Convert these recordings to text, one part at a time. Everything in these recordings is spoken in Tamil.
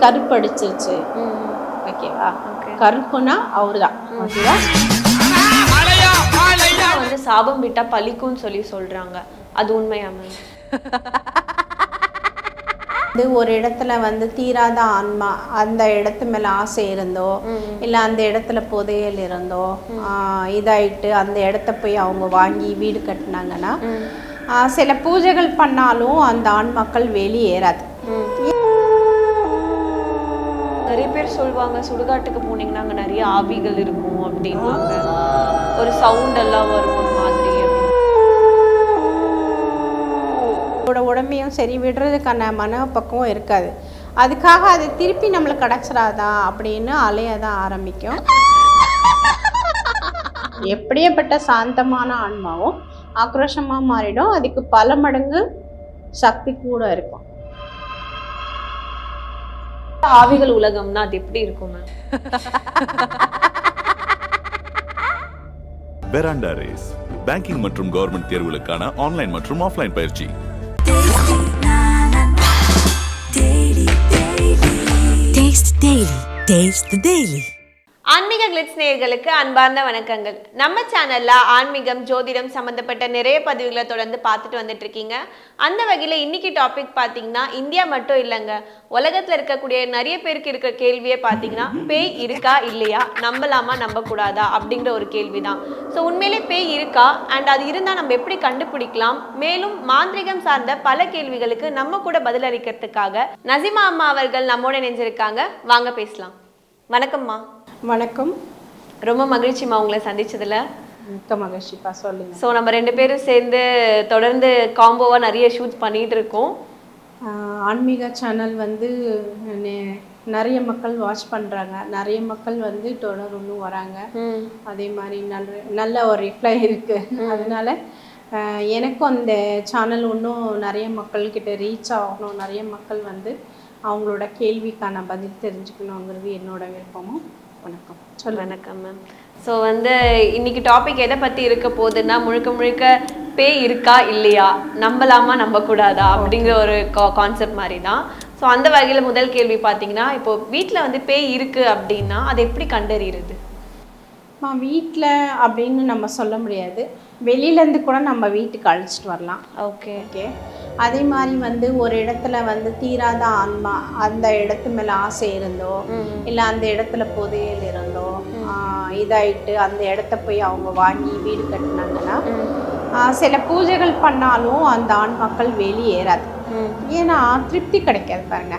கருப்படிச்சிருச்சு. ஓகேவா? கருப்புனா அவரு தான். ஓகேவா? வந்து சாபம் விட்டா பலிக்கும்னு சொல்றாங்க. அது உண்மையா மேம்? ஒரு இடத்துல வந்து தீராத ஆன்மா அந்த இடத்து மேல ஆசை இருந்தோ இல்லை அந்த இடத்துல புதையல் இருந்தோ இதாயிட்டு அந்த இடத்த போய் அவங்க வாங்கி வீடு கட்டினாங்கன்னா சில பூஜைகள் பண்ணாலும் அந்த ஆன்மாக்கள் வெளியேறாது. நிறைய பேர் சொல்லுவாங்க சுடுகாட்டுக்கு போனீங்கன்னா அங்கே நிறைய ஆவிகள் இருக்கும் அப்படின்வாங்க. ஒரு சவுண்ட் எல்லாம் வரும் ஒரு மாதிரி. உடம்பையும் சரி விடுறதுக்கான மனப்பக்குவம் இருக்காது. அதுக்காக அது திருப்பி நம்மளுக்கு கிடச்சிடாதா அப்படின்னு அலைய தான் ஆரம்பிக்கும். எப்படியேப்பட்ட சாந்தமான ஆன்மாவும் ஆக்ரோஷமாக மாறிடும். அதுக்கு பல மடங்கு சக்தி கூட இருக்கும். ஆவிகள் உலகம்னா அது எப்படி இருக்கும் மேம்? பெராண்டா ரேஸ் பேங்கிங் மற்றும் கவர்மெண்ட் தேர்வுகளுக்கான ஆன்லைன் மற்றும் ஆஃப்லைன் பயிற்சி. ஆன்மீக கிளிட்ஸ் நேயர்களுக்கு அன்பார்ந்த வணக்கங்கள். நம்ம சேனல்ல ஆன்மீகம் ஜோதிடம் சம்பந்தப்பட்ட நிறைய பதிவுகளை தொடர்ந்து பார்த்துட்டு வந்துட்டு இருக்கீங்க. அந்த வகையில் இன்னைக்கு டாபிக் பார்த்தீங்கன்னா இந்தியா மட்டும் இல்லைங்க, உலகத்தில் இருக்கக்கூடிய நிறைய பேருக்கு இருக்கிற கேள்வியே பார்த்தீங்கன்னா பேய் இருக்கா இல்லையா, நம்பலாமா நம்பக்கூடாதா அப்படிங்கிற ஒரு கேள்வி தான். ஸோ உண்மையிலே பேய் இருக்கா அண்ட் அது இருந்தால் நம்ம எப்படி கண்டுபிடிக்கலாம், மேலும் மாந்திரிகம் சார்ந்த பல கேள்விகளுக்கு நம்ம கூட பதிலளிக்கிறதுக்காக நசிமா அம்மா அவர்கள் நம்மோட இணைஞ்சிருக்காங்க. வாங்க பேசலாம். வணக்கம்மா. வணக்கம். ரொம்ப மகிழ்ச்சிமா உங்களை சந்திச்சதுல. மிக்க மகிழ்ச்சிப்பா, சொல்லுங்க. ஸோ நம்ம ரெண்டு பேரும் சேர்ந்து தொடர்ந்து காம்போவாக நிறைய ஷூட்ஸ் பண்ணிட்டு இருக்கோம். ஆன்மீக சேனல் வந்து நிறைய மக்கள் வாட்ச் பண்ணுறாங்க, நிறைய மக்கள் வந்து தொடர்ந்து வராங்க. அதே மாதிரி நல்ல ஒரு ரிப்ளை இருக்குது. அதனால எனக்கும் அந்த சேனல் இன்னும் நிறைய மக்கள்கிட்ட ரீச் ஆகணும், நிறைய மக்கள் வந்து அவங்களோட கேள்விக்கான பதில் தெரிஞ்சுக்கணுங்கிறது என்னோட விருப்பமும். வணக்கம். வணக்கம் மேம். ஸோ வந்து இன்னைக்கு டாபிக் எதை பற்றி இருக்க போகுதுன்னா முழுக்க முழுக்க பேய் இருக்கா இல்லையா, நம்பலாமா நம்பக்கூடாதா அப்படிங்கிற ஒரு கான்செப்ட் மாதிரி தான். ஸோ அந்த வகையில் முதல் கேள்வி பார்த்தீங்கன்னா, இப்போ வீட்டில் வந்து பேய் இருக்குது அப்படின்னா அதை எப்படி கண்டறிகிறது? வீட்டில் அப்படின்னு நம்ம சொல்ல முடியாது, வெளியிலேருந்து கூட நம்ம வீட்டுக்கு அழைச்சிட்டு வரலாம். ஓகே. அதே மாதிரி வந்து ஒரு இடத்துல வந்து தீராத ஆன்மா அந்த இடத்து மேலே ஆசை இருந்தோ இல்லை அந்த இடத்துல புதையல் இருந்தோ இதாயிட்டு அந்த இடத்த போய் அவங்க வாங்கி வீடு கட்டினாங்கன்னா சில பூஜைகள் பண்ணாலும் அந்த ஆன்மாக்கள் வெளியேறாது. ஏன்னா திருப்தி கிடைக்காது பாருங்க.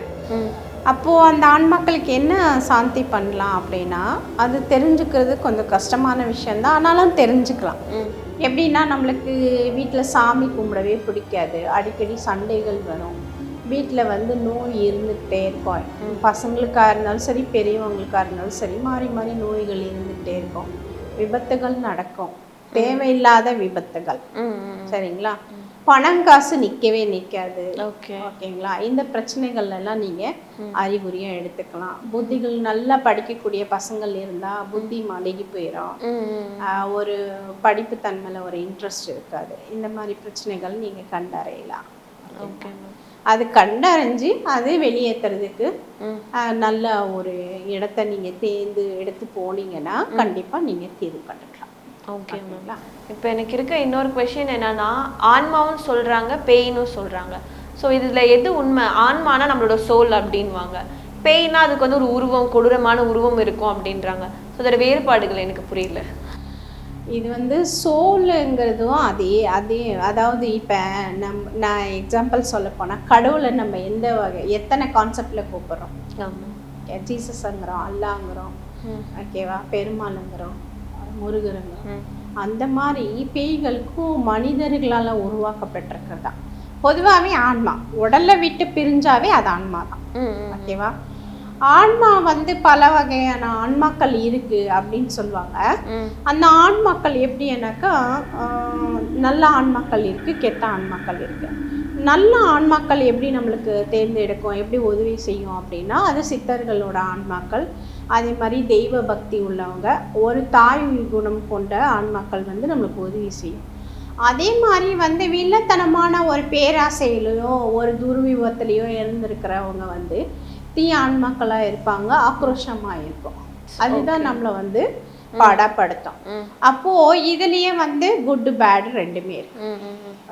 அப்போது அந்த ஆன்மாக்களுக்கு என்ன சாந்தி பண்ணலாம் அப்படின்னா, அது தெரிஞ்சுக்கிறது கொஞ்சம் கஷ்டமான விஷயந்தான், ஆனாலும் தெரிஞ்சுக்கலாம். எப்படின்னா, நம்மளுக்கு வீட்டில் சாமி கும்பிடவே பிடிக்காது, அடிக்கடி சண்டைகள் வரும், வீட்டில் வந்து நோய் இருந்துகிட்டே இருக்கும். பசங்களுக்காக இருந்தாலும் சரி, பெரியவங்களுக்காக இருந்தாலும் சரி, மாறி மாறி நோய்கள் இருந்துகிட்டே இருக்கும், விபத்துகள் நடக்கும், தேவையில்லாத விபத்துகள். சரிங்களா? பணம் காசு நிற்கவே நிற்காது. ஓகேங்களா? இந்த பிரச்சனைகள் எல்லாம் நீங்கள் அறிகுறியாக எடுத்துக்கலாம். புத்திகள் நல்லா படிக்கக்கூடிய பசங்கள் இருந்தால் புத்தி மடங்கி போயிடும், ஒரு படிப்பு தன்மையில் ஒரு இன்ட்ரெஸ்ட் இருக்காது. இந்த மாதிரி பிரச்சனைகள் நீங்கள் கண்டறியலாம். அது கண்டறிஞ்சு அது வெளியேற்றுறதுக்கு நல்ல ஒரு இடத்த நீங்கள் தேர்ந்து எடுத்து போனீங்கன்னா கண்டிப்பாக நீங்கள் தீர்வு கண்டுக்கலாம். Okay ma'am. இப்போ எனக்கு இருக்க இன்னொரு கொஷின் என்னன்னா, ஆன்மாவும் சொல்கிறாங்க பேயினும் சொல்கிறாங்க. ஸோ இதில் எது உண்மை? ஆன்மானா நம்மளோட சோல் அப்படின்வாங்க, பேய்னா அதுக்கு வந்து ஒரு உருவம், கொடூரமான உருவம் இருக்கும் அப்படின்றாங்க. ஸோ அதோட வேறுபாடுகள் எனக்கு புரியல. இது வந்து சோலுங்கிறதும் அதே அதாவது இப்போ நான் எக்ஸாம்பிள் சொல்ல போனால், கடவுளை நம்ம எந்த வகை எத்தனை கான்செப்டில் கூப்பிட்றோம்? ஜீசஸ்ங்கிறோம், அல்லாங்கிறோம், ஓகேவா, பெருமாளுங்கிறோம், முருகருங்க. அந்த மாதிரி பேய்களுக்கும் மனிதர்களால் உருவாக்கப்பட்டிருக்கிறதா. பொதுவாகவே ஆன்மா உடலை விட்டு பிரிஞ்சாவே அது ஆன்மா தான். ஓகேவா? ஆன்மா வந்து பல வகையான ஆன்மாக்கள் இருக்கு அப்படின்னு சொல்லுவாங்க. அந்த ஆன்மாக்கள் எப்படின்னாக்கா, நல்ல ஆன்மாக்கள் இருக்கு, கெட்ட ஆன்மாக்கள் இருக்கு. நல்ல ஆன்மாக்கள் எப்படி நம்மளுக்கு தேர்ந்தெடுக்கும், எப்படி உதவி செய்யும் அப்படின்னா, அது சித்தர்களோட ஆன்மாக்கள். அதே மாதிரி தெய்வ பக்தி உள்ளவங்க, ஒரு தாய் குணம் கொண்ட ஆன்மாக்கள் வந்து நம்மளுக்கு உதவி செய்யும். அதே மாதிரி வந்து வில்லத்தனமான ஒரு பேராசையிலையோ ஒரு துர்விபத்திலையோ இருந்திருக்கிறவங்க வந்து தீய ஆன்மாக்களா இருப்பாங்க, ஆக்ரோஷமா இருக்கும். அதுதான் நம்மளை வந்து பாடப்படுத்தும். அப்போ இதுலயே வந்து குட் பேட் ரெண்டுமே இருக்கு.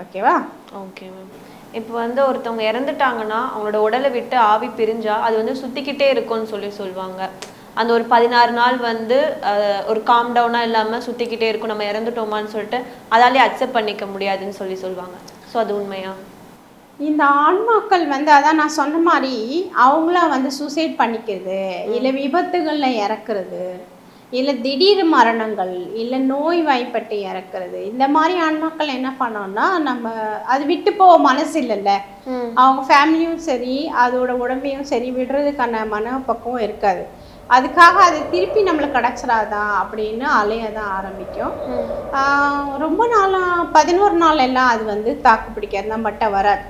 ஓகேவா? Okay ma'am. இப்போ வந்து ஒருத்தவங்க இறந்துட்டாங்கன்னா அவங்களோட உடலை விட்டு ஆவி பிரிஞ்சா அது வந்து சுத்திக்கிட்டே இருக்கும்னு சொல்லுவாங்க. அந்த ஒரு 16 நாள் வந்து ஒரு காம் டவுனா இல்லாம சுத்திக்கிட்டே இருக்கும். நம்ம இறந்துட்டோமான்னு சொல்லிட்டு அதாலே அக்செப்ட் பண்ணிக்க முடியாதுன்னு சொல்லுவாங்க. ஸோ அது உண்மையா? இந்த ஆன்மாக்கள் வந்து அதான் நான் சொன்ன மாதிரி அவங்களா வந்து சூசைட் பண்ணிக்கிறது, இல்லை விபத்துகளில் இறக்குறது, இல்லை திடீர் மரணங்கள், இல்லை நோய் வாய்ப்பட்டு இறக்குறது, இந்த மாதிரி ஆன்மாக்கள் என்ன பண்ணோம்னா நம்ம அது விட்டு போக மனசு இல்லைல்ல, அவங்க ஃபேமிலியும் சரி அதோட உடம்பையும் சரி விடுறதுக்கான மனப்பக்குவம் இருக்காது. அதுக்காக அது திருப்பி நம்மளுக்கு கிடச்சிடாதான் அப்படின்னு அலைய தான் ஆரம்பிக்கும். ரொம்ப நாளாக 11 நாள் எல்லாம் அது வந்து தாக்கு பிடிக்காது, நம்மகிட்ட வராது.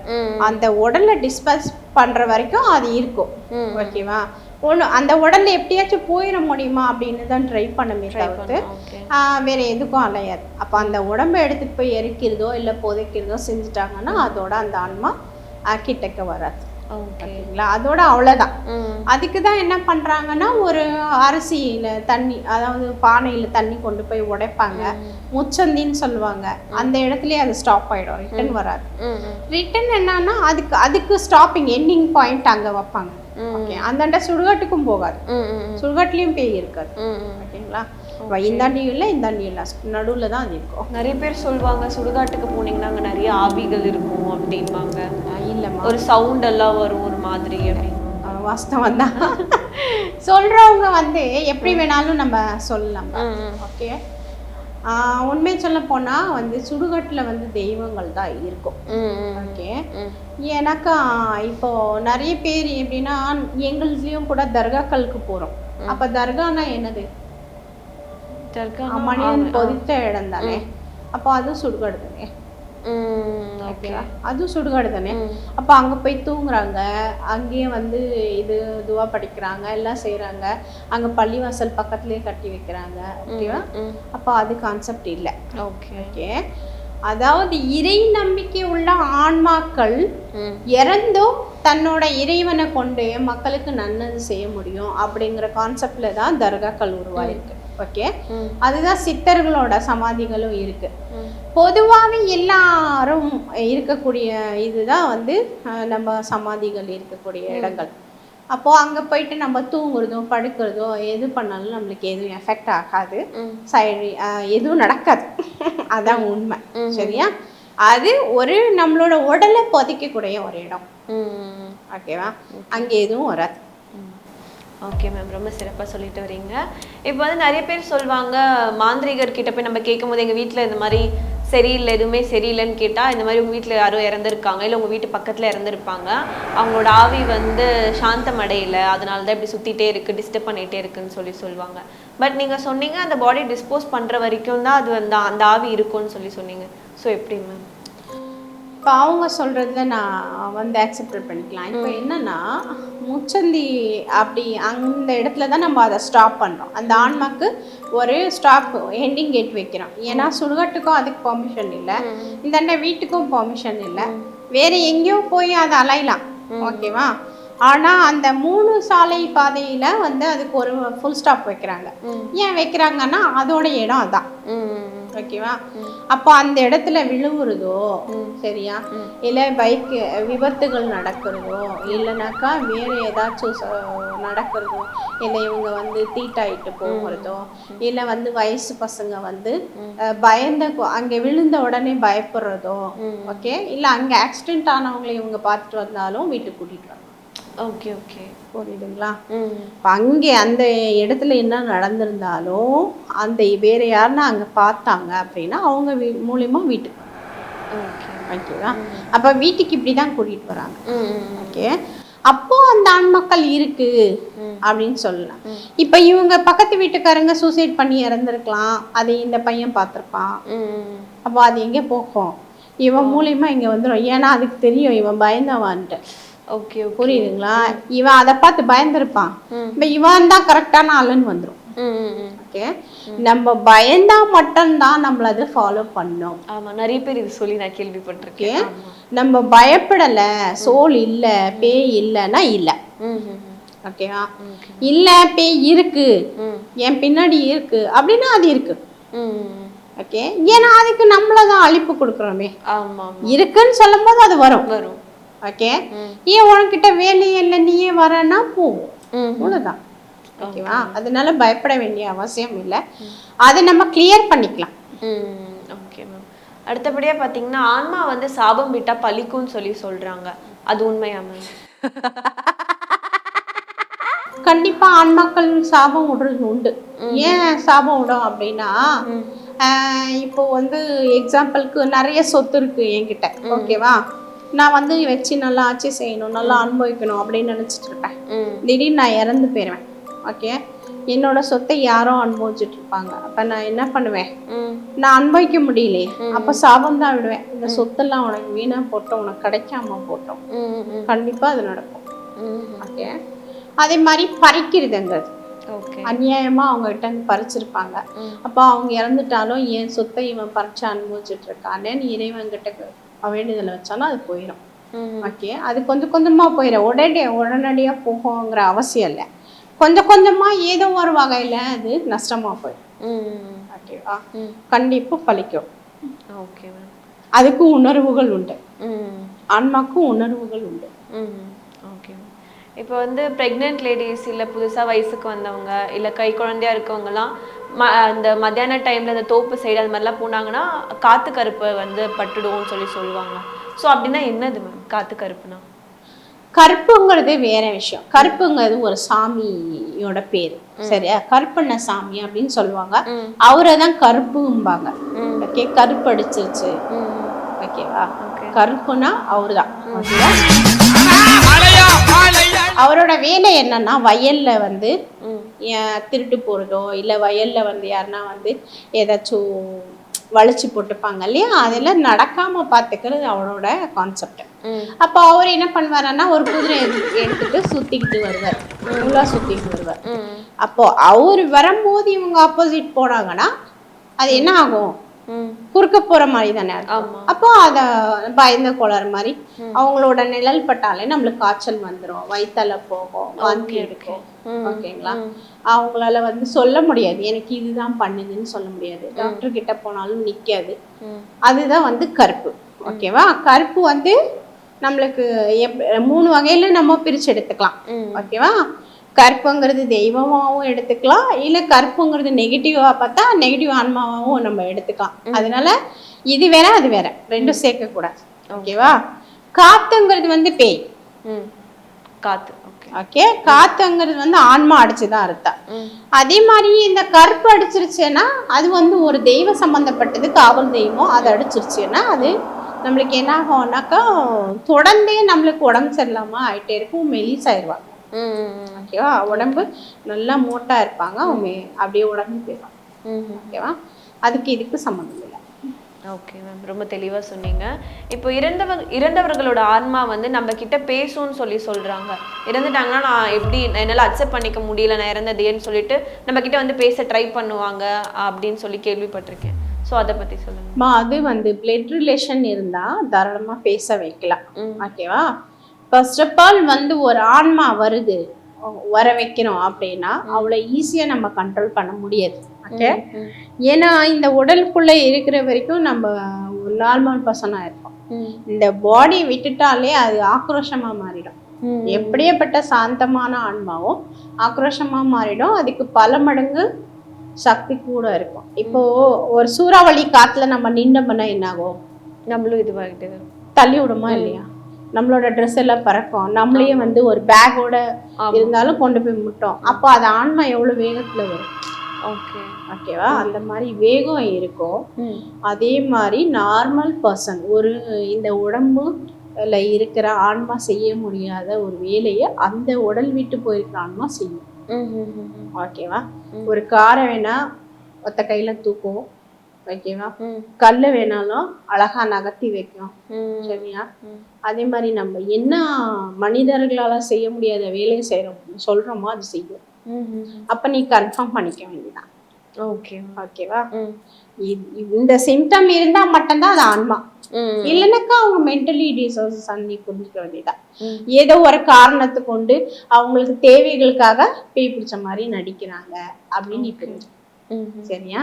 அந்த உடலை டிஸ்பஸ் பண்ணுற வரைக்கும் அது இருக்கும். ஓகேவா? அந்த உடல்ல எப்படியாச்சும் போயிட முடியுமா அப்படின்னு தான் ட்ரை பண்ணுமே தவிர்த்து வேற எதுக்கும் அலையாது. அப்போ அந்த உடம்பை எடுத்துகிட்டு போய் எரிக்கிறதோ இல்லை புதைக்கிறதோ செஞ்சுட்டாங்கன்னா அதோட அந்த ஆன்மா கிட்டக்க வராது. ஓகேங்களா? அதோட அவ்வளோதான். அதுக்கு தான் என்ன பண்ணுறாங்கன்னா ஒரு அரிசியில் தண்ணி, அதாவது பானையில் தண்ணி கொண்டு போய் உடைப்பாங்க, முச்சந்தின்னு சொல்லுவாங்க. அந்த இடத்துலயே அது ஸ்டாப் ஆகிடும், ரிட்டன் வராது. ரிட்டன் என்னன்னா அதுக்கு ஸ்டாப்பிங் எண்டிங் பாயிண்ட் அங்கே வைப்பாங்க. ஓகே, அந்தாண்ட சுடுகாட்டுக்கும் போகாது, சுடுகாட்டுலேயும் பேய் இருக்காது. ஓகேங்களா? இந்தாண்டியும் இல்லை இந்தாண்டியும் இல்லை, நடுவில் தான் அது இருக்கும். நிறைய பேர் சொல்லுவாங்க சுடுகாட்டுக்கு போனீங்கன்னா அங்கே நிறைய ஆவிகள் இருக்கும் அப்படிம்பாங்க. இல்லைம்மா, ஒரு சவுண்ட் எல்லாம் வரும் ஒரு மாதிரி அப்படின்னு. வாஸ்தவம் தான். சொல்கிறவங்க வந்து எப்படி வேணாலும் நம்ம சொல்லலாம். ஓகே, உண்மையை சொல்ல போனால் வந்து சுடுகாட்டில் வந்து தெய்வங்கள் தான் இருக்கும். ஓகே, எனக்கு இப்போ நிறைய பேர் எப்படின்னா எங்கள்லேயும் கூட தர்காக்களுக்கு போகிறோம். அப்போ தர்கானா என்னது? மனிதன் பொதித்த இடம் தானே, அப்போ அதுவும் சுடுகாடு தானே. ஓகேவா? அதுவும் சுடுகாடு தானே. அப்போ அங்கே போய் தூங்குறாங்க, அங்கேயே வந்து இதுவாக படிக்கிறாங்க, எல்லாம் செய்கிறாங்க. அங்கே பள்ளிவாசல் பக்கத்துலேயே கட்டி வைக்கிறாங்க. ஓகேவா? அப்போ அது கான்செப்ட் இல்லை. ஓகே, அதாவது இறை நம்பிக்கை உள்ள ஆன்மாக்கள் இறந்தும் தன்னோட இறைவனை கொண்டு மக்களுக்கு நல்லது செய்ய முடியும் அப்படிங்கிற கான்செப்ட்ல தான் தர்காக்கள் உருவாயிருக்கு. ஓகே, அதுதான் சித்தர்களோட சமாதிகளும் இருக்கு. பொதுவாகவே எல்லாரும் இருக்கக்கூடிய இதுதான் வந்து நம்ம சமாதிகள் இருக்கக்கூடிய இடங்கள். அப்போ அங்கே போயிட்டு நம்ம தூங்குறதோ படுக்கிறதோ எது பண்ணாலும் நம்மளுக்கு எதுவும் எஃபெக்ட் ஆகாது, சைடு எதுவும் நடக்காது. அதான் உண்மை. சரியா? அது ஒரு நம்மளோட உடலை புதைக்கக்கூடிய ஒரு இடம். ஓகேவா? அங்கே எதுவும் வராது. ஓகே மேம், ரொம்ப சிறப்பாக சொல்லிட்டு வரீங்க. இப்போ வந்து நிறைய பேர் சொல்லுவாங்க மாந்திரிகர் கிட்ட போய் நம்ம கேட்கும் போது எங்கள் வீட்டில் இந்த மாதிரி சரியில்லை, எதுவுமே சரியில்லைன்னு கேட்டால் இந்த மாதிரி உங்கள் வீட்டில் யாரும் இறந்துருக்காங்க, இல்லை உங்கள் வீட்டு பக்கத்தில் இறந்துருப்பாங்க, அவங்களோட ஆவி வந்து சாந்தம் அடையலை, அதனால தான் இப்படி சுற்றிட்டே இருக்குது, டிஸ்டர்ப் பண்ணிகிட்டே இருக்குன்னு சொல்லுவாங்க. பட் நீங்கள் சொன்னீங்க அந்த பாடி டிஸ்போஸ் பண்ணுற வரைக்கும் தான் அது வந்து அந்த ஆவி இருக்கும்னு சொன்னீங்க. ஸோ எப்படி மேம்? இப்போ அவங்க சொல்கிறத நான் வந்து அக்செப்ட் பண்ணிக்கலாம். இப்போ என்னென்னா முச்சந்தி அப்படி அந்த இடத்துல தான் நம்ம அதை ஸ்டாப் பண்ணுறோம். அந்த ஆன்மாக்கு ஒரு ஸ்டாப் எண்டிங் கேட் வைக்கிறோம். ஏன்னா சுடுகாட்டுக்கும் அதுக்கு பெர்மிஷன் இல்லை, இந்த வீட்டுக்கும் பெர்மிஷன் இல்லை, வேறு எங்கேயோ போய் அதை அலையலாம். ஓகேவா? ஆனால் அந்த 3 சாலை பாதையில் வந்து அதுக்கு ஒரு ஃபுல் ஸ்டாப் வைக்கிறாங்க. ஏன் வைக்கிறாங்கன்னா அதோட இடம் அதான். ஓகேவா? அப்போ அந்த இடத்துல விழுவுறதோ சரியா, இல்லை பைக் விபத்துகள் நடக்கிறதோ, இல்லைனாக்கா வேறு ஏதாச்சும் நடக்கிறதோ, இல்லை இவங்க வந்து தீட்டாயிட்டு போகிறதோ, இல்லை வந்து வயசு பசங்க வந்து பயந்த அங்கே விழுந்த உடனே பயப்படுறதோ, ஓகே, இல்லை அங்கே ஆக்சிடென்ட் ஆனவங்களை இவங்க பார்த்துட்டு வந்தாலும் வீட்டுக்கு கூட்டிகிட்டு வரலாம். ஓகே ஓகே, புரியுதுங்களா? இப்போ அங்கே அந்த இடத்துல என்ன நடந்திருந்தாலும் அந்த வேறு யாருன்னா அங்கே பார்த்தாங்க அப்படின்னா அவங்க மூலிமா வீட்டுக்கு ஓகேவா? அப்போ வீட்டுக்கு இப்படி தான் கூட்டிகிட்டு வராங்க. ஓகே, அப்போ அந்த ஆண்மக்கள் இருக்கு அப்படின்னு சொல்லலாம். இப்போ இவங்க பக்கத்து வீட்டுக்காரங்க சூசைட் பண்ணி இறந்துருக்கலாம், அதை இந்த பையன் பார்த்துருப்பான். அப்போ அது எங்கே போகும்? இவன் மூலியமா இங்கே வந்துடும். ஏன்னா அதுக்கு தெரியும் இவன் பயந்தவான்ட்டு. ஓகே, புரியுதுங்களா? இவன் அதை பார்த்து பயந்துருப்பான், இப்போ இவன் தான் கரெக்டான ஆளுன்னு வந்துடும். ஓகே, நம்ம பயந்தா மட்டும்தான் நம்மள அதை ஃபாலோ பண்ணோம். ஆமா, நிறைய பேர் இது சொல்லி நான் கேள்விப்பட்டிருக்கேன். நம்ம பயப்படலை, சோல் இல்லை, பேய் இல்லைன்னா இல்லை. ஓகேவா? இல்லை பேய் இருக்கு, என் பின்னாடி இருக்கு அப்படின்னா அது இருக்கு. ஓகே, ஏன்னா அதுக்கு நம்மள தான் அழிப்பு கொடுக்குறோமே. இருக்குன்னு சொல்லும் போது அது வரும். ஓகே, ஏன் உனக்கிட்ட வேலையே இல்லை நீயே வரன்னா போவோம், அவ்வளோதான். ஓகேவா? அதனால பயப்பட வேண்டிய அவசியம் இல்லை, அதை நம்ம கிளியர் பண்ணிக்கலாம். Okay ma'am. அடுத்தபடியாக பார்த்தீங்கன்னா ஆன்மா வந்து சாபம் விட்டால் பழிக்கும்னு சொல்லி சொல்கிறாங்க, அது உண்மையா மேம்? கண்டிப்பா ஆன்மாக்கள் சாபம் விடுறது உண்டு. ஏன் சாபம் விடும் அப்படின்னா, இப்போ வந்து எக்ஸாம்பிளுக்கு நிறைய சொத்து இருக்கு என்கிட்ட. ஓகேவா? நான் வந்து வச்சு நல்லா ஆட்சி செய்யணும், நல்லா அனுபவிக்கணும் அப்படின்னு நினைச்சிட்டு இருப்பேன். திடீர்னு நான் இறந்து போயிடுவேன். ஓகே, என்னோட சொத்தை யாரோ அனுபவிச்சுட்டு இருப்பாங்க. அப்ப நான் என்ன பண்ணுவேன், நான் அனுபவிக்க முடியலையே, அப்ப சாபம் தான் விடுவேன். இந்த சொத்தெல்லாம் உனக்கு வீணா போட்டோம், உனக்கு கிடைக்காம போட்டோம். கண்டிப்பா அது நடக்கும். ஓகே, அதே மாதிரி பறிக்கிறதுங்கிறது அநியாயமா அவங்க கிட்ட பறிச்சிருப்பாங்க. அப்ப அவங்க இறந்துட்டாலும் என் சொத்தை இவன் பறிச்சு அனுபவிச்சுட்டு இருக்கானே, நீ இறைவன் கிட்ட வேண்டுதலை வச்சாலும் அது போயிடும். ஓகே, அது கொஞ்சம் கொஞ்சமா போயிடும், உடனடியா போகுங்கிற அவசியம் இல்லை. கொஞ்சம் கொஞ்சமா ஏதோ ஒரு வகையில அது நஷ்டமா போயிடும். ஓகேவா? கண்டிப்பா பழிக்கும். ஓகே, அதுக்கு உணர்வுகள் உண்டு, ஆன்மாக்கும் உணர்வுகள் உண்டு. ஓகே, இப்போ வந்து ப்ரெக்னென்ட் லேடிஸ் இல்லை புதுசாக வயசுக்கு வந்தவங்க இல்லை கை குழந்தையா இருக்கவங்கலாம் அந்த மத்தியான டைமில் இந்த தோப்பு சைடு அது மாதிரிலாம் போனாங்கன்னா காற்று கருப்பை வந்து பட்டுடுவோம்னு சொல்லுவாங்க. ஸோ அப்படின்னா என்னது மேம் காற்று கருப்புனா? கருப்புங்கிறது வேற விஷயம். கருப்புங்கிறது ஒரு சாமியோட பேரு, சரியா? கருப்பண்ண சாமி அப்படின்னு சொல்லுவாங்க, அவரை தான் கருப்பும்பாங்க. ஓகே, கருப்பு அடிச்சிருச்சு. ஓகேவா? கருப்புனா அவரு தான். அவரோட வேலை என்னன்னா வயல்ல வந்து திருட்டு போறதோ இல்ல வயல்ல வந்து யாருன்னா வந்து ஏதாச்சும் வளைச்சு போட்டுப்பாங்க இல்லையா, அதெல்லாம் நடக்காம பாத்துக்கிறது அவரோட கான்செப்ட். அப்போ அவர் என்ன பண்ணுவாருன்னா ஒரு குதிரை எடுத்துட்டு சுத்திக்கிட்டு வருவார், ஃபுல்லா சுத்திக்கிட்டு வருவார். அப்போ அவர் வரும்போது இவங்க ஆப்போசிட் போனாங்கன்னா அது என்ன ஆகும், குறுக்க போற மாதிரி தானே. அப்போ அத பயந்த கோளாறு மாதிரி அவங்களோட நிழல் பட்டாலே நம்மளுக்கு காய்ச்சல் வந்துடும், வயிற்றால போகும், வாந்தி எடுக்கும். ஓகேங்களா? அவங்களால வந்து சொல்ல முடியாது எனக்கு இதுதான் பண்ணுதுன்னு சொல்ல முடியாது, டாக்டர் கிட்ட போனாலும் நிக்காது. அதுதான் வந்து கருப்பு. ஓகேவா? கருப்பு வந்து நம்மளுக்கு 3 வகையில நம்ம பிரிச்சு எடுத்துக்கலாம். ஓகேவா? கருப்புங்கிறது தெய்வமாகவும் எடுத்துக்கலாம், இல்லை கருப்புங்கிறது நெகட்டிவா பார்த்தா நெகட்டிவ் ஆன்மாவும் நம்ம எடுத்துக்கலாம். அதனால இது வேற அது வேற, ரெண்டும் சேர்க்கக்கூடாது. ஓகேவா? காத்துங்கிறது வந்து பேய். காத்து. ஓகே, காத்துங்கிறது வந்து ஆன்மா அடிச்சுதான் அர்த்தம். அதே மாதிரி இந்த கருப்பு அடிச்சிருச்சுன்னா அது வந்து ஒரு தெய்வ சம்பந்தப்பட்டது, காவல் தெய்வம். அது அடிச்சிருச்சுன்னா அது நம்மளுக்கு என்ன ஆகும்னாக்கா தொடர்ந்தே நம்மளுக்கு உடம்பு சரியில்லாம ஆயிட்டே இருக்கும், மெலிசாயிருவாங்க. ஓகேவா? உடம்பு நல்லா மோட்டா இருப்பாங்க, அவங்க அப்படியே உடம்பு போயிடும். ஓகேவா? அதுக்கு இதுக்கு சம்மந்தம் இல்லை. ஓகே மேம், ரொம்ப தெளிவாக சொன்னீங்க. இப்போ இறந்தவர்களோட ஆன்மா வந்து நம்ம கிட்ட பேசும்னு சொல்றாங்க. இறந்துட்டாங்கன்னா நான் எப்படி என்னால் அக்செப்ட் பண்ணிக்க முடியல நான் இறந்ததேன்னு சொல்லிட்டு நம்ம கிட்ட வந்து பேச ட்ரை பண்ணுவாங்க அப்படின்னு சொல்லி கேள்விப்பட்டிருக்கேன். ஸோ அதை பற்றி சொல்லுங்க. அது வந்து பிளட் ரிலேஷன் இருந்தால் தாராளமாக பேச வைக்கலாம். ஓகேவா? ஃபர்ஸ்ட் ஆஃப் ஆல் வந்து ஒரு ஆன்மா வருது வர வைக்கணும் அப்படின்னா அவ்வளோ ஈஸியாக நம்ம கண்ட்ரோல் பண்ண முடியாது. ஓகே, ஏன்னா இந்த உடலுக்குள்ள இருக்கிற வரைக்கும் நம்ம ஒரு நார்மல் பர்சனாக இருப்போம். இந்த பாடி விட்டுட்டாலே அது ஆக்ரோஷமா மாறிடும். எப்படியேப்பட்ட சாந்தமான ஆன்மாவும் ஆக்ரோஷமா மாறிடும், அதுக்கு பல மடங்கு சக்தி கூட இருக்கும். இப்போ ஒரு சூறாவளி காத்துல நம்ம நின்னோம்னா என்ன ஆகும், நம்மளும் இதுவாகிட்டு தள்ளி விடுமா இல்லையா? நம்மளோட ட்ரெஸ் எல்லாம் பறக்கும், நம்மளையே வந்து ஒரு பேக்கோட இருந்தாலும் கொண்டு போய் முட்டோம். அப்போ அது ஆன்மா எவ்வளவு வேகத்துல வரும். ஓகேவா? அந்த மாதிரி வேகம் இருக்கும். அதே மாதிரி நார்மல் பர்சன் ஒரு இந்த உடம்புல இருக்கிற ஆன்மா செய்ய முடியாத ஒரு வேலையை அந்த உடல் விட்டு போயிருக்கிற ஆன்மா செய்யும். ஓகேவா? ஒரு காரை வேணா ஒத்த கையில தூக்கும். ஓகேவா? கல்ல வேணாலும் அழகா நகர்த்தி வைக்கும். சரியா? அதே மாதிரி நம்ம என்ன மனிதர்களால செய்ய முடியாத வேலையை செய்யறோம் சொல்றோமோ அது செய்யும். அப்ப நீ கன்ஃபார்ம் பண்ணிக்க வேண்டியதான். ஓகே. ஓகேவா? இந்த சிம்டம் இருந்தா மட்டும்தான் அது ஆன்மா. இல்லைன்னாக்கா அவங்க மென்டலி டிசார்டர்ஸ் அன்னி புரிஞ்சுக்க வேண்டியதான். ஏதோ ஒரு காரணத்தை கொண்டு அவங்களுக்கு தேவைகளுக்காக பேய் பிடிச்ச மாதிரி நடிக்கிறாங்க அப்படின்னு நீ புரிஞ்சு. சரியா?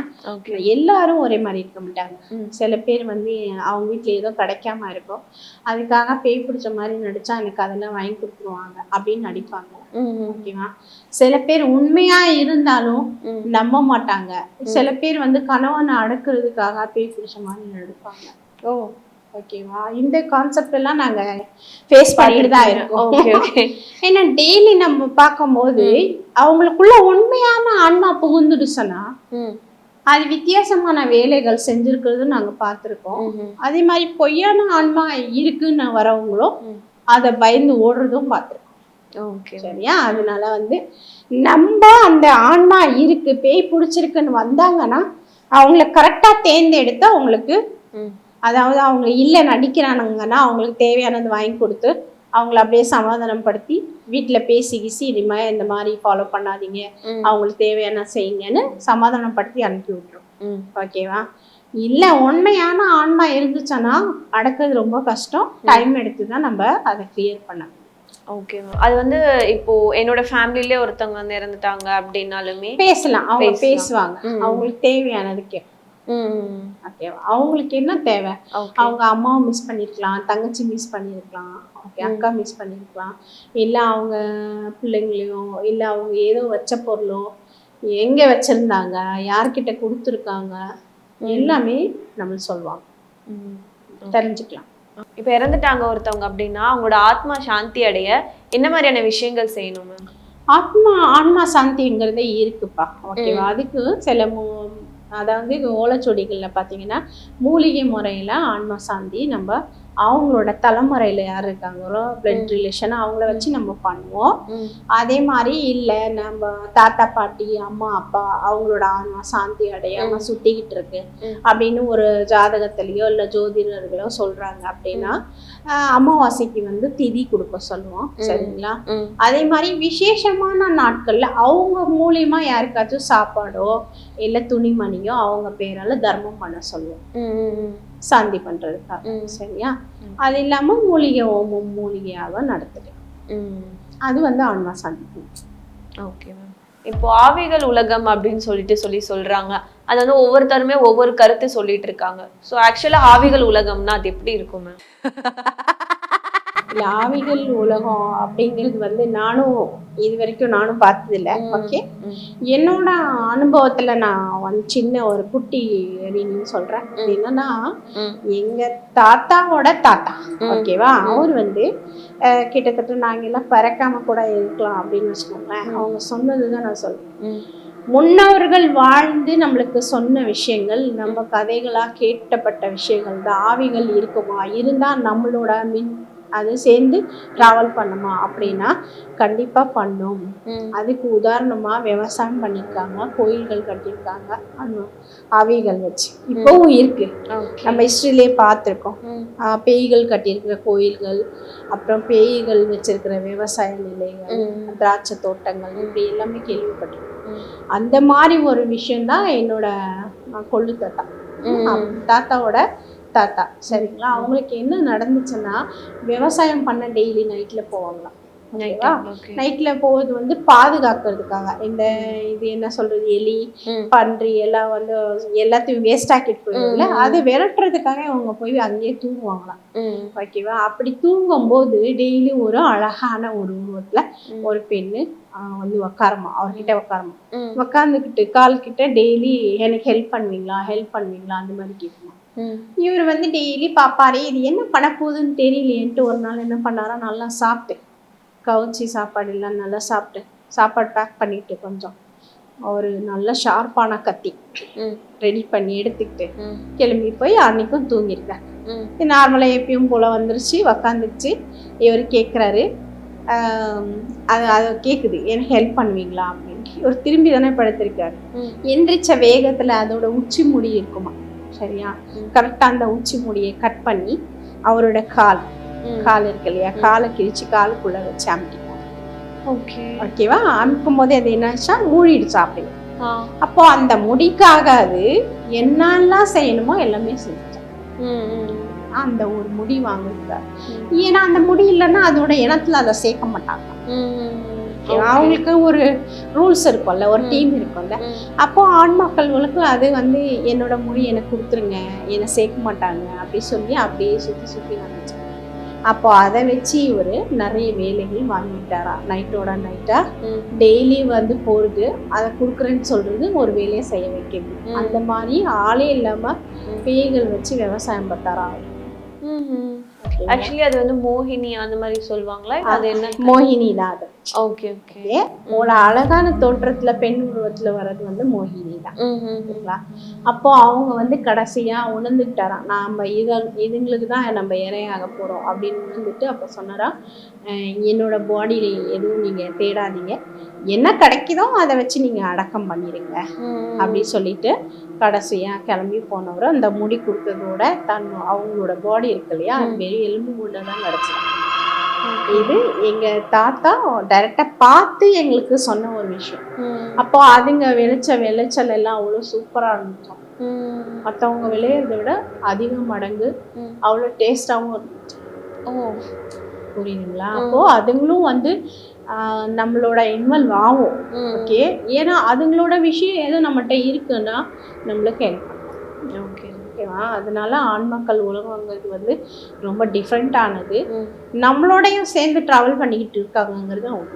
எல்லாரும் ஒரே மாதிரி இருக்க மாட்டாங்க. சில பேர் வந்து அவங்க வீட்டுல ஏதோ கிடைக்காம இருக்கும், அதுக்காக பேய் பிடிச்ச மாதிரி நடிச்சா எனக்கு அதெல்லாம் வாங்கி கொடுத்துருவாங்க அப்படின்னு நடிப்பாங்க. ஓகேவா? சில பேர் உண்மையா இருந்தாலும் நம்ப மாட்டாங்க. சில பேர் வந்து கணவனை அடக்குறதுக்காக பேய் பிடிச்ச மாதிரி நடிப்பாங்க. ஓகேவா? இந்த கான்செப்ட் எல்லாம் நாங்க ஃபேஸ் பண்ணிட்டு தான் இருக்கோம். ஏன்னா டெய்லி நம்ம பார்க்கும்போது அவங்களுக்குள்ள உண்மையான ஆன்மா புகுந்துடுச்சுன்னா அது வித்தியாசமான வேலைகள் செஞ்சிருக்கிறது நாங்க பார்த்துருக்கோம். அதே மாதிரி பொய்யான ஆன்மா இருக்குன்னு வரவங்களும் அதை பயந்து ஓடுறதும் பார்த்துருக்கோம். சரியா? அதனால வந்து நம்ம அந்த ஆன்மா இருக்கு பேய் பிடிச்சிருக்குன்னு வந்தாங்கன்னா அவங்கள கரெக்டா தேர்ந்தெடுத்து அவங்களுக்கு, அதாவது அவங்க இல்லை நடிக்கிறானுங்கன்னா அவங்களுக்கு தேவையானது வாங்கி கொடுத்து அவங்கள அப்படியே சமாதானப்படுத்தி வீட்டில் பேசி கிசி இனிமே இந்த மாதிரி ஃபாலோ பண்ணாதீங்க, அவங்களுக்கு தேவையான செய்யுங்கன்னு சமாதானப்படுத்தி அனுப்பி விட்டுரும். ஓகேவா? இல்லை உண்மையான ஆன்மா இருந்துச்சுன்னா அடக்கிறது ரொம்ப கஷ்டம். டைம் எடுத்து தான் நம்ம அதை கிளியர் பண்ணணும். ஓகே. அது வந்து இப்போ என்னோட ஃபேமிலிலே ஒருத்தவங்க வந்து இறந்துட்டாங்க அப்படின்னாலுமே பேசலாம், அவங்க பேசுவாங்க, அவங்களுக்கு தேவையானதுக்கு. ஓகேவா? அவங்களுக்கு என்ன தேவை? அவங்க அம்மாவை மிஸ் பண்ணிருக்கலாம், தங்கச்சி மிஸ் பண்ணிருக்கலாம், ஓகே, அக்கா மிஸ் பண்ணிருக்கலாம், இல்ல அவங்க பிள்ளைங்களையோ இல்ல அவங்க ஏதோ வச்ச பொருளோ எங்க வச்சிருந்தாங்க, யார்கிட்ட கொடுத்துருக்காங்க, எல்லாமே நம்ம சொல்லுவாங்க, தெரிஞ்சுக்கலாம். இப்ப இறந்துட்டாங்க ஒருத்தவங்க அப்படின்னா அவங்களோட ஆத்மா சாந்தி அடைய என்ன மாதிரியான விஷயங்கள் செய்யணும் மேம்? ஆன்மா சாந்திங்கிறதே இருக்குப்பா. ஓகேவா? அதுக்கு சில அதாவது ஓலைச்சொடிகளில் பார்த்தீங்கன்னா மூலிகை முறையில் ஆன்மா சாந்தி நம்ம அவங்களோட தலைமுறையில் யார் இருக்காங்களோ பிளட் ரிலேஷன் அவங்கள வச்சு நம்ம பண்ணுவோம். அதே மாதிரி இல்லை நம்ம தாத்தா பாட்டி அம்மா அப்பா அவங்களோட ஆன்மா சாந்தி அடையாம சுத்திக்கிட்டு இருக்கு அப்படின்னு ஒரு ஜாதகத்திலையோ இல்லை ஜோதிடர்களோ சொல்றாங்க அப்படின்னா அமாவாசைக்கு வந்து திதி கொடுக்க சொல்லுவோம். சரிங்களா? அதே மாதிரி விசேஷமான நாட்கள்ல அவங்க மூலியமா யாருக்காச்சும் சாப்பாடோ இல்லை துணிமணியோ அவங்க பேரால தர்மம் பண்ண சொல்லுவோம், சாந்தி பண்றதுக்காக. சரியா? அது இல்லாம மூலிகை ஓமம் மூலிகையாக நடத்துறேன். அது வந்து ஆன்மா சாந்தி. Okay ma'am. இப்போ ஆவிகள் உலகம் அப்படின்னு சொல்றாங்க. அது வந்து ஒவ்வொருத்தருமே ஒவ்வொரு கருத்து சொல்லிட்டு இருக்காங்க. ஸோ ஆக்சுவலா ஆவிகள் உலகம்னா அது எப்படி இருக்கும் மேம்? இல்லை, ஆவிகள் உலகம் அப்படிங்கிறது வந்து நானும் இது வரைக்கும் நானும் பார்த்ததில்லை. ஓகே, என்னோட அனுபவத்தில் நான் வந்து சின்ன ஒரு குட்டி ரீடிங் சொல்கிறேன். என்னன்னா எங்க தாத்தாவோட தாத்தா, ஓகேவா, அவர் வந்து கிட்டத்தட்ட நாங்கள் எல்லாம் பறக்காம கூட இருக்கலாம் அப்படின்னு வச்சுக்கோங்களேன். அவங்க சொன்னதுதான் நான் சொல்றேன். முன்னவர்கள் வாழ்ந்து நம்மளுக்கு சொன்ன விஷயங்கள், நம்ம கதைகளா கேட்டப்பட்ட விஷயங்கள் தான். ஆவிகள் இருக்குமா, இருந்தா நம்மளோட அது சேர்ந்து டிராவல் பண்ணுமா அப்படின்னா கண்டிப்பா பண்ணும். அதுக்கு உதாரணமா விவசாயம் பண்ணியிருக்காங்க, கோயில்கள் கட்டியிருக்காங்க ஆவிகள் வச்சு, இப்பவும் இருக்கு. நம்ம ஹிஸ்டரியிலே பார்த்துருக்கோம். பேய்கள் கட்டியிருக்கிற கோயில்கள், அப்புறம் பேய்கள் வச்சிருக்கிற விவசாய நிலைகள், திராட்சை தோட்டங்கள், இப்படி எல்லாமே கேள்விப்பட்டிருக்கோம். அந்த மாதிரி ஒரு விஷயம்தான் என்னோட கொள்ளு தாத்தாவோட தாத்தா. சரிங்களா? அவங்களுக்கு என்ன நடந்துச்சுன்னா விவசாயம் பண்ண டெய்லி நைட்ல போவாங்களாம். ஓகேவா? நைட்ல போவது வந்து பாதுகாக்கிறதுக்காக. இந்த இது என்ன சொல்றது, எலி பன்றி எல்லாம் வந்து எல்லாத்தையும் வேஸ்ட் ஆக்கிட்டு போயிடும்ல, அது விரட்டுறதுக்காக அவங்க போய் அங்கேயே தூங்குவாங்களாம். ஓகேவா? அப்படி தூங்கும் போது டெய்லி ஒரு அழகான ஒரு உருவத்துல ஒரு பெண்ணு வந்து உக்காரமா, அவர்கிட்ட உக்காரமா, உக்காந்துக்கிட்டு கால் கிட்ட டெய்லி எனக்கு ஹெல்ப் பண்ணுவீங்களா அந்த மாதிரி கேட்கணும். இவர் வந்து டெய்லி பாப்பாரே, இது என்ன பண்ண போகுதுன்னு தெரியலையேன்ட்டு ஒரு நாள் என்ன பண்ணாரா, நல்லா சாப்பிட்டு கவுச்சி சாப்பாடு எல்லாம் நல்லா சாப்பிட்டு சாப்பாடு பேக் பண்ணிட்டு கொஞ்சம் ஒரு நல்ல ஷார்ப்பான கத்தி ரெடி பண்ணி எடுத்துக்கிட்டு கிளம்பி போய் அன்னைக்கும் தூங்கிருக்காரு. நார்மலாக எப்பயும் போல வந்துருச்சு, உக்காந்துருச்சு. இவர் கேட்குறாரு, அது கேட்குது, எனக்கு ஹெல்ப் பண்ணுவீங்களா அப்படின்னு. இவர் திரும்பி தானே படுத்திருக்காரு. எந்திரிச்ச வேகத்தில் அதோட உச்சி முடி இருக்குமா, சரியா, கரெக்டா அந்த உச்சி முடியை கட் பண்ணி அவரோட கால் இருக்கு இல்லையா, காலை கிழிச்சு காலுக்குள்ள வச்சு அமுக்கிட்டாங்க. ஓகேவா? அமுக்கும் போதே அது என்னாச்சா, மூடிடுச்சா. அப்படி அப்போ அந்த முடிக்காக அது என்னெல்லாம் செய்யணுமோ எல்லாமே செஞ்சேன் அந்த ஒரு முடி வாங்கிருக்காரு. ஏன்னா அந்த முடி இல்லைன்னா அதோட இனத்துல அதை சேர்க்க மாட்டாங்க. அவங்களுக்கு ஒரு ரூல்ஸ் இருக்கும்ல, ஒரு டீம் இருக்கும்ல. அப்போ ஆண் மக்களுக்கு அது வந்து என்னோட முடி எனக்கு கொடுத்துருங்க, என்னை சேர்க்க மாட்டாங்க அப்படி சொல்லி அப்படியே சுற்றி சுற்றி வந்துச்சு. அப்போ அதை வச்சு இவர் நிறைய வேலைகள் வாங்கிட்டாரா. நைட்டோட நைட்டா டெய்லி வந்து போறது, அதை கொடுக்குறேன்னு சொல்றது, ஒரு வேலையை செய்ய வைக்கிறது. அந்த மாதிரி ஆளே இல்லாம பேய்கள் வச்சு விவசாயம் பார்த்தாரா. ஆக்சுவலி அது வந்து மோகினி அந்த மாதிரி சொல்வாங்களா? அது என்ன? மோகினி தான் அது. Okay okay. ஒரு அழகான தோற்றத்துல பெண் உருவத்துல வர்றது வந்து மோகினி தான். அப்போ அவங்க வந்து கடைசியா உணர்ந்துக்கிட்டாராம், நாம இதுங்களுக்கு தான் நம்ம இரையாக போறோம் அப்படின்னு உணர்ந்துட்டு அப்ப சொன்னாரா, என்னோட பாடியில எதுவும் நீங்க தேடாதீங்க, என்ன கிடைக்குதோ அதை வச்சு நீங்க அடக்கம் பண்ணிடுங்க அப்படின்னு சொல்லிட்டு கடைசியா கிளம்பி போனவரும் அந்த முடி கொடுத்ததோட அவங்களோட பாடி இருக்கு இல்லையா, வெறும் எலும்பு முன்னதான் கிடைச்சிடும். இது எங்க தாத்தா டைரக்டா பார்த்து எங்களுக்கு சொன்ன ஒரு விஷயம். அப்போ அதுங்க விளைச்சல் எல்லாம் அவ்வளவு சூப்பரா இருந்துச்சோம். மற்றவங்க விளையறதை விட அதிக மடங்கு அவ்வளோ டேஸ்டாகவும் இருந்துச்சு. புரியுதுங்களா? அப்போ அதுங்களும் வந்து நம்மளோட இன்வால்வ் ஆகும். ஓகே, ஏன்னா அதுங்களோட விஷயம் ஏதோ நம்மகிட்ட இருக்குன்னா நம்மளுக்கு ஹெல்ப் பண்ணும். ஓகேவா? அதனால ஆண் மக்கள் உலகங்கிறது வந்து ரொம்ப டிஃப்ரெண்ட்டானது. நம்மளோடையும் சேர்ந்து ட்ராவல் பண்ணிக்கிட்டு இருக்காங்கிறது அவங்க.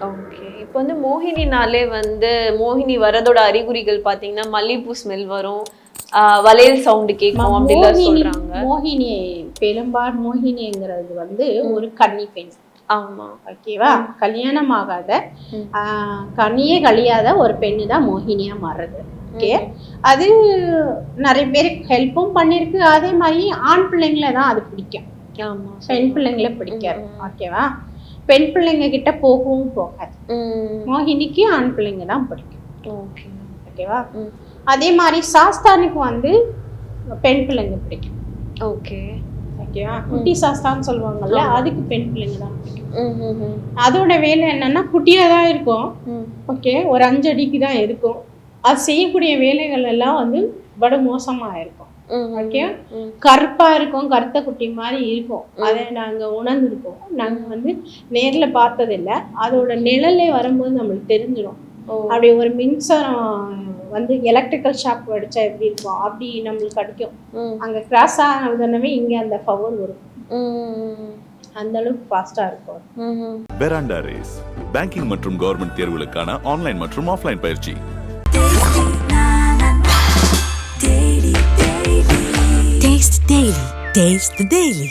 ஓகே. இப்போ வந்து மோகினினாலே வந்து மோகினி வரதோட அறிகுறிகள் பார்த்தீங்கன்னா மல்லிகைப்பூ ஸ்மெல் வரும், வளையல் சவுண்டு கேட்கும் அப்படிலாம் சொல்றாங்க. மோகினி பெரும்பால் மோகினிங்கிறது வந்து ஒரு கன்னி பெண். ஆமா. ஓகேவா? கல்யாணம் ஆகாத கனியே கழியாத ஒரு பெண்ணு தான் மோகினியா மாறுறது. ஓகே, அது நிறைய பேருக்கு ஹெல்ப்பும் பண்ணிருக்கு. அதே மாதிரி ஆண் பிள்ளைங்களை தான் அது பிடிக்கும். ஆமா, பெண் பிள்ளைங்களை பிடிக்காது. ஓகேவா? பெண் பிள்ளைங்க கிட்ட போகவும் போகாது. மோகினிக்கு ஆண் பிள்ளைங்க தான் பிடிக்கும். ஓகேவா? அதே மாதிரி சாஸ்தானுக்கு வந்து பெண் பிள்ளைங்க பிடிக்கும். ஓகேவா? குட்டி சாஸ்தான்னு சொல்லுவாங்கல்ல, அதுக்கு பெண் பிள்ளைங்க தான் பிடிக்கும். அதோட வேலை என்னன்னா குட்டியா தான் இருக்கும். ஓகே, ஒரு 5 அடிக்கு தான் இருக்கும். அது செய்யக்கூடிய வேலைகள் எல்லாம் வந்து படு மோசமா இருக்கும். ஓகே, கருப்பா இருக்கும், கருத்த குட்டி மாதிரி இருக்கும். அதை நாங்க உணர்ந்துருக்கோம். நாங்க வந்து நேர்ல பார்த்ததில்லை. அதோட நிழலே வரும்போது நம்மளுக்கு தெரிஞ்சிடும். அப்படி ஒரு மின்சாரம் வந்து எலக்ட்ரிக்கல் ஷாக் அடிச்சா எப்படி இருக்கும் அப்படி நம்மளுக்கு அடிக்கும். அங்க கிராஸ் ஆனதுனவே இங்க அந்த பவர் வரும். அந்த அளவுக்கு ஃபாஸ்டா இருக்கும். பெராண்டா ரேஸ் பேங்கிங் மற்றும் கவர்மெண்ட் தேர்வுகளுக்கான ஆன்லைன் மற்றும் ஆஃப்லைன் பயிற்சி. Taste the Daily.